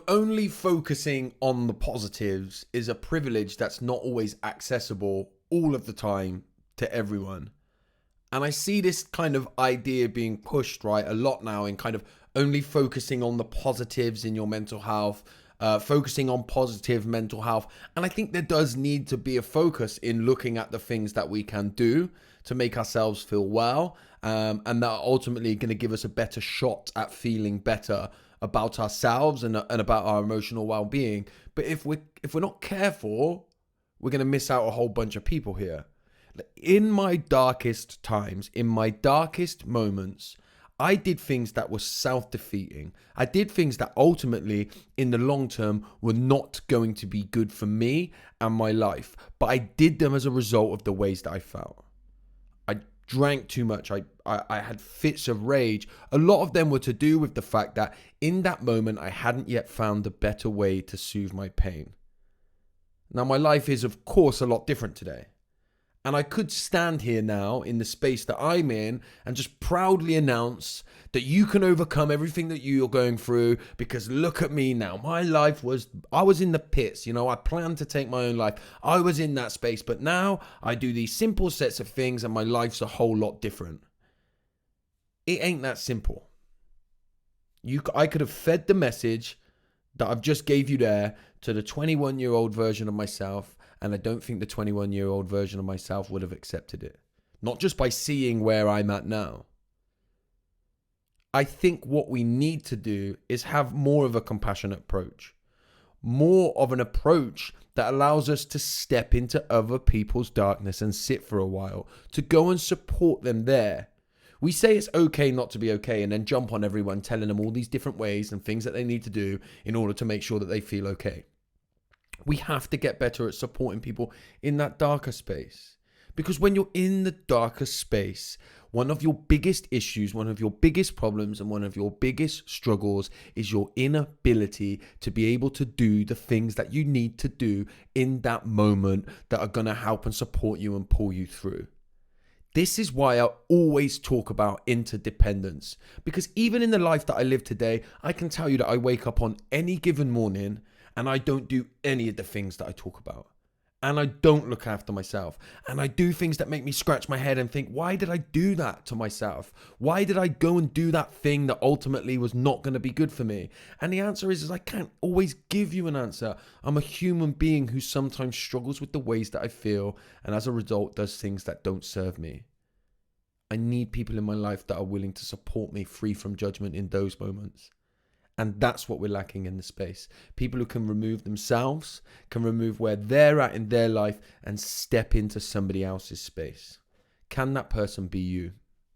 Only focusing on the positives is a privilege that's not always accessible all of the time to everyone. And I see this kind of idea being pushed, right, a lot now in kind of only focusing on the positives in your mental health, focusing on positive mental health. And I think there does need to be a focus in looking at the things that we can do to make ourselves feel well, and that are ultimately going to give us a better shot at feeling better about ourselves and about our emotional well-being. But if we're not careful, we're going to miss out a whole bunch of people here. In my darkest times, in my darkest moments, I did things that were self-defeating. I did things that ultimately, in the long term, were not going to be good for me and my life. But I did them as a result of the ways that I felt. I drank too much. I had fits of rage. A lot of them were to do with the fact that in that moment, I hadn't yet found a better way to soothe my pain. Now, my life is, of course, a lot different today. And I could stand here now in the space that I'm in and just proudly announce that you can overcome everything that you're going through, because look at me now. I was in the pits, I planned to take my own life. I was in that space, but now I do these simple sets of things and my life's a whole lot different. It ain't that simple. I could have fed the message that I've just gave you there to the 21-year-old version of myself, and I don't think the 21-year-old version of myself would have accepted it. Not just by seeing where I'm at now. I think what we need to do is have more of a compassionate approach. More of an approach that allows us to step into other people's darkness and sit for a while, to go and support them there. We say it's okay not to be okay and then jump on everyone telling them all these different ways and things that they need to do in order to make sure that they feel okay. We have to get better at supporting people in that darker space. Because when you're in the darker space, one of your biggest issues, one of your biggest problems, and one of your biggest struggles is your inability to be able to do the things that you need to do in that moment that are going to help and support you and pull you through. This is why I always talk about interdependence. Because even in the life that I live today, I can tell you that I wake up on any given morning and I don't do any of the things that I talk about. And I don't look after myself. And I do things that make me scratch my head and think, why did I do that to myself? Why did I go and do that thing that ultimately was not going to be good for me? And the answer is I can't always give you an answer. I'm a human being who sometimes struggles with the ways that I feel, and as a result does things that don't serve me. I need people in my life that are willing to support me free from judgment in those moments. And that's what we're lacking in the space. People who can remove themselves, can remove where they're at in their life and step into somebody else's space. Can that person be you?